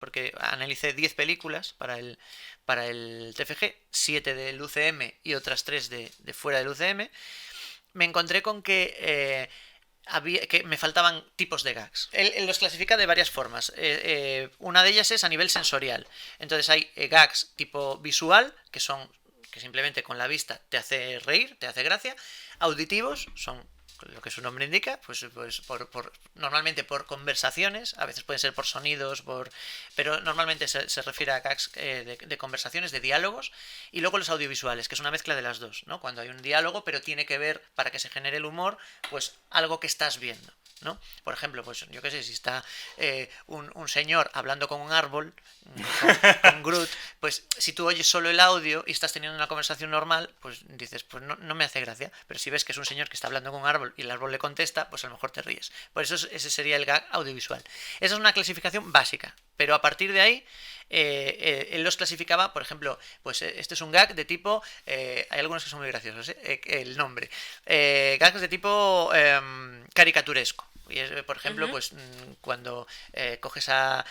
porque analicé 10 películas para el TFG, 7 del UCM y otras 3 de fuera del UCM. Me encontré con que me faltaban tipos de gags. Él los clasifica de varias formas. Una de ellas es a nivel sensorial. Entonces hay gags tipo visual, que simplemente con la vista te hace reír, te hace gracia. Auditivos, son lo que su nombre indica, pues normalmente por conversaciones, a veces pueden ser por sonidos, pero normalmente se refiere a gags de conversaciones, de diálogos, y luego los audiovisuales, que es una mezcla de las dos, ¿no? Cuando hay un diálogo, pero tiene que ver, para que se genere el humor, pues algo que estás viendo, ¿no? Por ejemplo, pues yo qué sé, si está un señor hablando con un árbol, con Groot, pues si tú oyes solo el audio y estás teniendo una conversación normal, pues dices, pues no me hace gracia. Pero si ves que es un señor que está hablando con un árbol y el árbol le contesta, pues a lo mejor te ríes. Por eso ese sería el gag audiovisual. Esa es una clasificación básica, pero a partir de ahí él los clasificaba, por ejemplo, pues este es un gag de tipo, hay algunos que son muy graciosos, el nombre, gags de tipo caricaturesco. Y es, por ejemplo, pues cuando coges a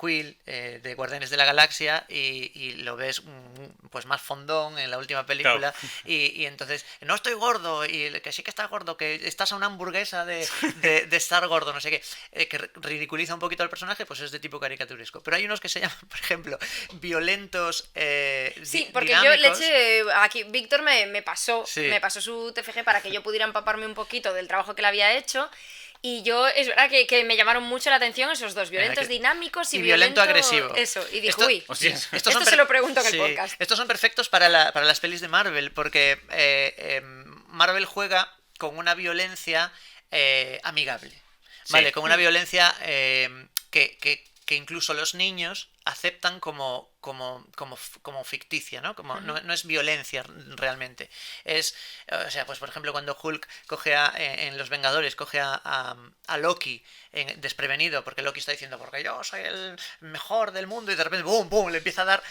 Quill de Guardianes de la Galaxia y lo ves pues más fondón en la última película, Claro. y entonces, no estoy gordo, y que sí que estás gordo, que estás a una hamburguesa de estar gordo, no sé qué, que ridiculiza un poquito al personaje, pues es de tipo caricaturesco. Pero hay unos que se llaman, por ejemplo, violentos, Sí, porque yo le dinámicos. eché. Aquí Víctor me pasó, Sí. me pasó su TFG para que yo pudiera empaparme un poquito del trabajo que le había hecho. Y yo, es verdad que me llamaron mucho la atención esos dos, violentos dinámicos y violento agresivo. Eso, y dije, Esto, uy, Hostias. esto se lo pregunto en el sí, podcast. estos son perfectos para las pelis de Marvel, porque Marvel juega con una violencia amigable, ¿vale? Sí. Con una violencia que incluso los niños aceptan como ficticia, ¿no? No es violencia realmente. O sea, pues por ejemplo, cuando Hulk en Los Vengadores coge a Loki desprevenido, porque Loki está diciendo, porque yo soy el mejor del mundo, y de repente, ¡bum, bum!, le empieza a dar,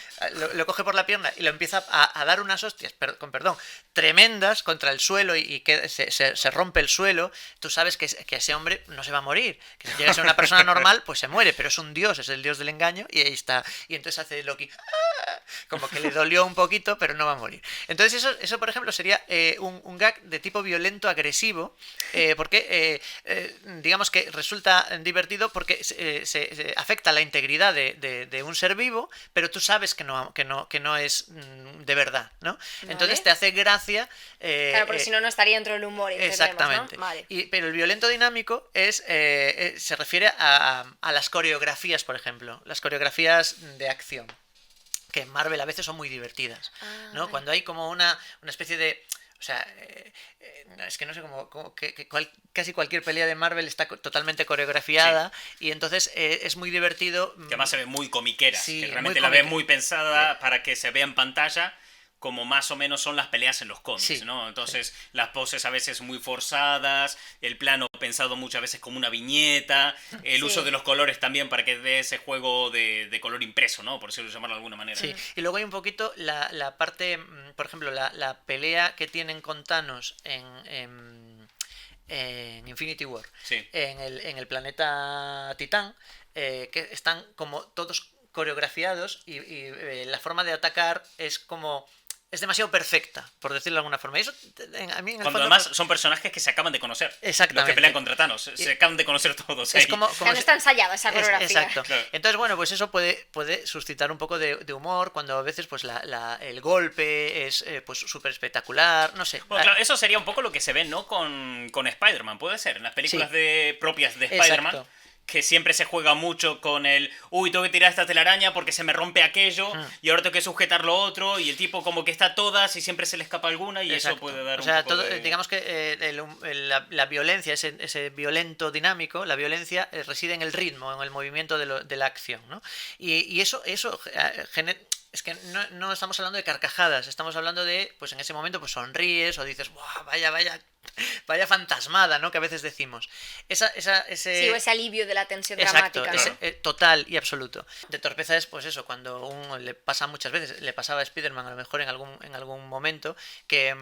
lo coge por la pierna y lo empieza a dar unas hostias, con perdón, tremendas contra el suelo, y que se rompe el suelo. Tú sabes que ese hombre no se va a morir, que si llega a ser una persona normal, pues se muere, pero es un dios, es el dios del engaño, y ahí está. Y entonces hace Loki, como que le dolió un poquito, pero no va a morir. Entonces eso por ejemplo, sería un gag de tipo violento agresivo, porque digamos que resulta divertido porque se afecta la integridad de un ser vivo, pero tú sabes que no es de verdad, ¿no? Vale. Entonces te hace gracia. Claro, porque si no, no estaría dentro del humor, Exactamente. ¿no? Vale. Pero el violento dinámico se refiere a las coreografías, por ejemplo, las coreografías de acción, que en Marvel a veces son muy divertidas, ¿no? Vale. Cuando hay como una especie de... O sea, es que no sé casi cualquier pelea de Marvel está totalmente coreografiada, y entonces es muy divertido. Que además se ve muy comiquera, Sí, que muy realmente la ve cómica. muy pensada para que se vea en pantalla como más o menos son las peleas en los cómics, Sí, ¿no? Entonces, las poses a veces muy forzadas, el plano pensado muchas veces como una viñeta, el Sí. uso de los colores también para que dé ese juego de color impreso, ¿no? Por decirlo llamarlo de alguna manera. Sí, y luego hay un poquito la parte, por ejemplo, la pelea que tienen con Thanos en Infinity War, Sí. en el planeta Titán, que están como todos coreografiados, y la forma de atacar es demasiado perfecta, por decirlo de alguna forma. Y eso a mí en el Cuando fondo además son personajes que se acaban de conocer. Exactamente. Los que pelean contra Thanos. Se acaban de conocer todos es ahí. como Ya no está ensayada esa coreografía. Exacto. Claro. Entonces, bueno, pues eso puede suscitar un poco de humor, cuando a veces pues el golpe es pues súper espectacular, no sé. Bueno, claro, eso sería un poco lo que se ve, ¿no? Con Spider-Man, puede ser. En las películas Sí. propias de Spider-Man. Exacto. Que siempre se juega mucho con el uy, tengo que tirar esta telaraña porque se me rompe aquello y ahora tengo que sujetar lo otro, y el tipo como que está a todas y siempre se le escapa alguna, y eso Exacto. puede dar O sea, un poco de... digamos que la violencia, ese violento dinámico, la violencia reside en el ritmo, en el movimiento de la acción, ¿no? Y eso es que no estamos hablando de carcajadas, estamos hablando de, pues en ese momento, pues sonríes o dices, ¡buah, vaya fantasmada!, ¿no? Que a veces decimos. Sí, o ese alivio de la tensión Exacto, dramática, ¿no? total y absoluto. De torpeza es, pues eso, cuando le pasa muchas veces, le pasaba a Spider-Man a lo mejor en algún momento, que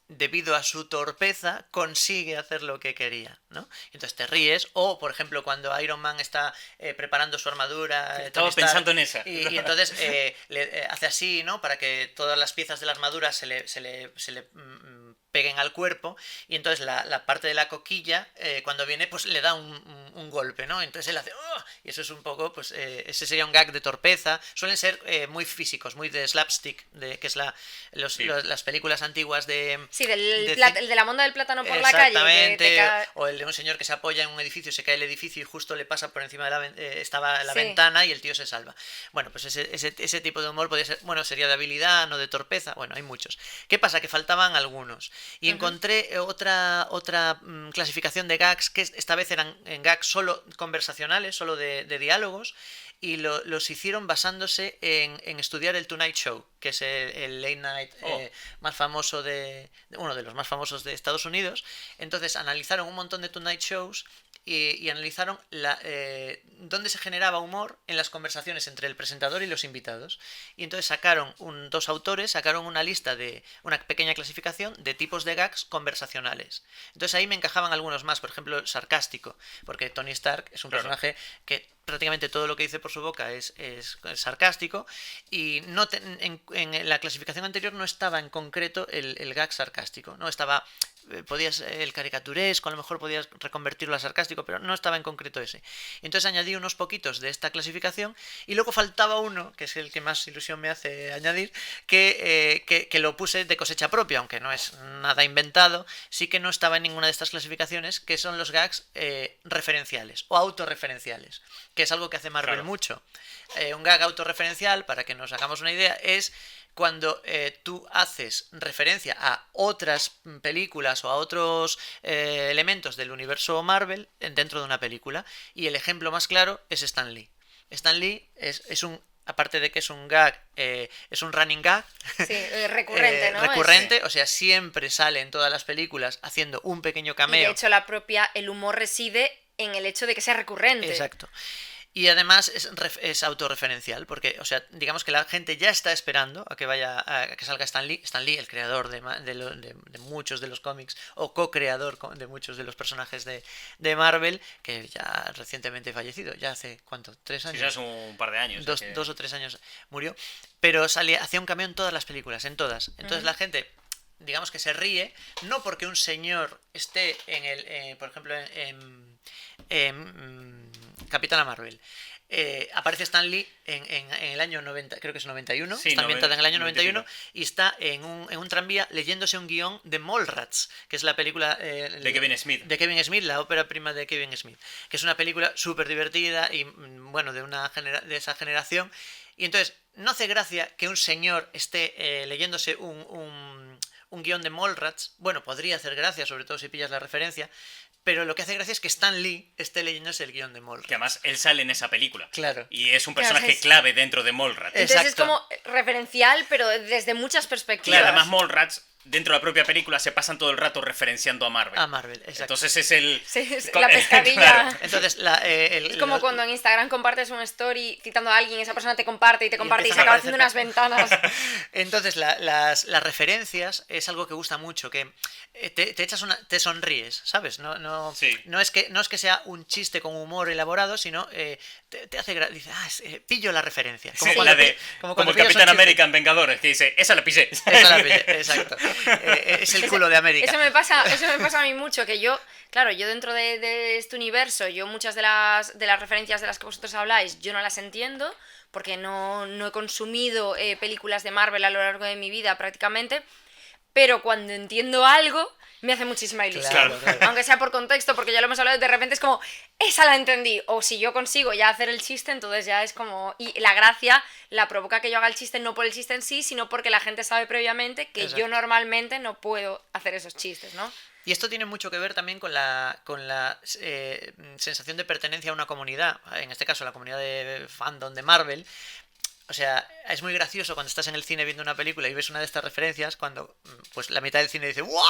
debido a su torpeza, consigue hacer lo que quería, ¿no? Entonces te ríes, o por ejemplo cuando Iron Man está preparando su armadura, estaba pensando en esa. y entonces hace así, ¿no? Para que todas las piezas de la armadura se le peguen al cuerpo, y entonces la parte de la coquilla, cuando viene, pues le da un golpe, ¿no? Entonces él hace ¡oh! Y eso es un poco, pues ese sería un gag de torpeza. Suelen ser muy físicos, muy de slapstick, que es las películas antiguas de... Sí, el de la monda del plátano por la calle. Exactamente, o el de un señor que se apoya en un edificio, se cae el edificio y justo le pasa por encima de estaba la ventana y el tío se salva. Bueno, pues ese tipo de humor podría ser, bueno, sería de habilidad, no de torpeza, bueno, hay muchos. ¿Qué pasa? Que faltaban algunos. Y encontré otra clasificación de gags, que esta vez eran gags solo conversacionales, solo de diálogos, y los hicieron basándose en estudiar el Tonight Show, que es el late night más famoso uno de los más famosos de Estados Unidos. Entonces analizaron un montón de Tonight Shows y analizaron dónde se generaba humor en las conversaciones entre el presentador y los invitados. Y entonces dos autores sacaron una lista una pequeña clasificación de tipos de gags conversacionales. Entonces ahí me encajaban algunos más, por ejemplo, sarcástico, porque Tony Stark es un personaje que prácticamente todo lo que dice por su boca es sarcástico, y en la clasificación anterior no estaba en concreto el gag sarcástico, no estaba, el caricaturesco, a lo mejor podías reconvertirlo a sarcástico, pero no estaba en concreto ese. Entonces añadí unos poquitos de esta clasificación, y luego faltaba uno, que es el que más ilusión me hace añadir, que lo puse de cosecha propia, aunque no es nada inventado, sí que no estaba en ninguna de estas clasificaciones, que son los gags referenciales o autorreferenciales, que es algo que hace Marvel mucho. Un gag autorreferencial, para que nos hagamos una idea, es cuando tú haces referencia a otras películas o a otros elementos del universo Marvel dentro de una película. Y el ejemplo más claro es Stan Lee. Stan Lee es un... Aparte de que es un gag, es un running gag. Sí, recurrente, ¿no? Recurrente, o sea, siempre sale en todas las películas haciendo un pequeño cameo. Y de hecho el humor reside en el hecho de que sea recurrente. Exacto. Y además es autorreferencial, porque, o sea, digamos que la gente ya está esperando a que salga Stan Lee. Stan Lee, el creador de muchos de los cómics, o co-creador de muchos de los personajes de Marvel, que ya recientemente fallecido, ya hace, ¿cuánto? ¿3 años? Sí, ya hace un par de años. Dos o 3 años murió, pero hacía un cameo en todas las películas, en todas. Entonces la gente, digamos que se ríe, no porque un señor esté por ejemplo, en Capitana Marvel. Aparece Stan Lee en el año 90, creo que es 91, sí, está ambientada en el año 91, 91, y está en un tranvía leyéndose un guión de Mallrats, que es la película de Kevin Smith. De Kevin Smith, la ópera prima de Kevin Smith, que es una película súper divertida y, bueno, de esa generación. Y entonces, no hace gracia que un señor esté leyéndose un guión de Mallrats. Bueno, podría hacer gracia, sobre todo si pillas la referencia, pero lo que hace gracia es que Stan Lee esté leyéndose el guión de Mallrats. Que además él sale en esa película. Claro. Y es un personaje clave dentro de Mallrats. Entonces es como referencial, pero desde muchas perspectivas. Claro, además Mallrats, dentro de la propia película, se pasan todo el rato referenciando a Marvel. A Marvel, exacto. Entonces es el... Sí, es la pescadilla. Claro. Entonces, es como cuando en Instagram compartes una story citando a alguien, esa persona te comparte y se acaba haciendo unas ventanas. Entonces, las referencias es algo que gusta mucho, que te sonríes, ¿sabes? No es que sea un chiste con humor elaborado, sino te hace dices, pillo la referencia. Como el Capitán América en Vengadores, que dice, esa la pillé. Esa la pillé, exacto. Es el culo de América. Eso me pasa a mí mucho, que yo dentro de este universo, yo muchas de las referencias de las que vosotros habláis, yo no las entiendo, porque no he consumido películas de Marvel a lo largo de mi vida prácticamente, pero cuando entiendo algo, me hace muchísima ilusión. Claro. Aunque sea por contexto, porque ya lo hemos hablado, de repente es como, esa la entendí. O si yo consigo ya hacer el chiste, entonces ya es como... Y la gracia la provoca que yo haga el chiste no por el chiste en sí, sino porque la gente sabe previamente que yo normalmente no puedo hacer esos chistes, ¿no? Y esto tiene mucho que ver también con la sensación de pertenencia a una comunidad, en este caso la comunidad de fandom de Marvel. O sea, es muy gracioso cuando estás en el cine viendo una película y ves una de estas referencias, cuando pues la mitad del cine dice ¡guau!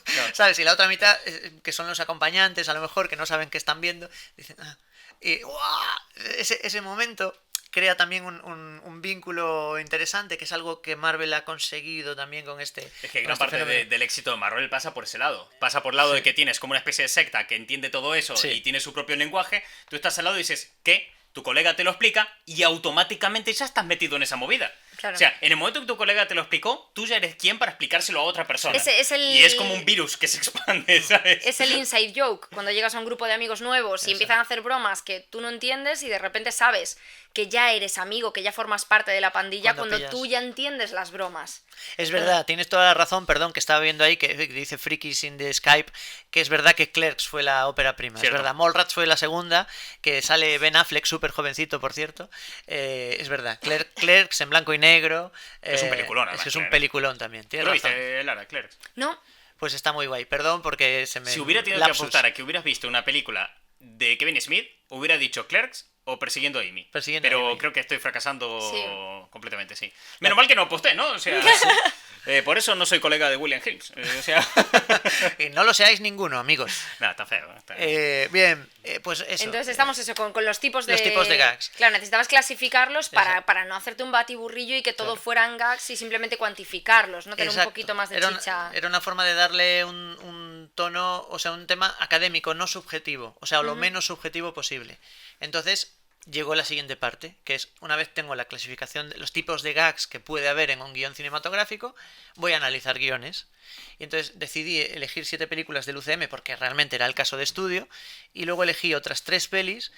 Claro. ¿Sabes? Y la otra mitad, que son los acompañantes, a lo mejor, que no saben qué están viendo, dicen ¡ah! Y ¡guau! Ese momento crea también un vínculo interesante, que es algo que Marvel ha conseguido también con este. Es que con gran este parte fenómeno. del éxito de Marvel pasa por ese lado. Pasa por el lado de que tienes como una especie de secta que entiende todo eso Sí. y tiene su propio lenguaje. Tú estás al lado y dices, ¿qué? Tu colega te lo explica y automáticamente ya estás metido en esa movida. Claro. O sea, en el momento que tu colega te lo explicó, tú ya eres quien para explicárselo a otra persona. Es el- Y es como un virus que se expande, ¿sabes? Es el inside joke, cuando llegas a un grupo de amigos nuevos y empiezan a hacer bromas que tú no entiendes y de repente sabes que ya eres amigo, que ya formas parte de la pandilla Cuando cuando pillas. tú ya entiendes las bromas. Es verdad, tienes toda la razón, perdón, que estaba viendo ahí que dice Frikis in the Skype, que es verdad que Clerks fue la ópera prima. Cierto. Es verdad, Mallrats fue la segunda, que sale Ben Affleck, súper jovencito, por cierto. Es verdad, Clerks en blanco y negro. Es un peliculón, Es que es además, un Clerks. peliculón también, tienes Lo razón. dice Lara, Clerks. ¿No? Pues está muy guay, perdón porque se me... Si hubiera tenido lapsus. que apostar a que hubieras visto una película de Kevin Smith, hubiera dicho Clerks o Persiguiendo a Amy. Persiguiendo a Pero Amy. creo que estoy fracasando Sí. completamente, sí. Menos mal que no aposté, ¿no? O sea, por eso no soy colega de William Hills. O sea, Y no lo seáis ninguno, amigos. nada, está feo. Bien, pues eso. Entonces estamos eso, con los tipos de... Los tipos de gags. Claro, necesitabas clasificarlos Exacto. para no hacerte un batiburrillo y que todo Claro. fueran gags y simplemente cuantificarlos, ¿no? Tener un Exacto. poquito más de Era chicha. era una forma de darle un tono, o sea, un tema académico, no subjetivo, o sea, lo menos subjetivo posible. Entonces llegó la siguiente parte, que es, una vez tengo la clasificación de los tipos de gags que puede haber en un guión cinematográfico, voy a analizar guiones. Y entonces decidí elegir 7 películas del UCM porque realmente era el caso de estudio, y luego elegí otras 3 pelis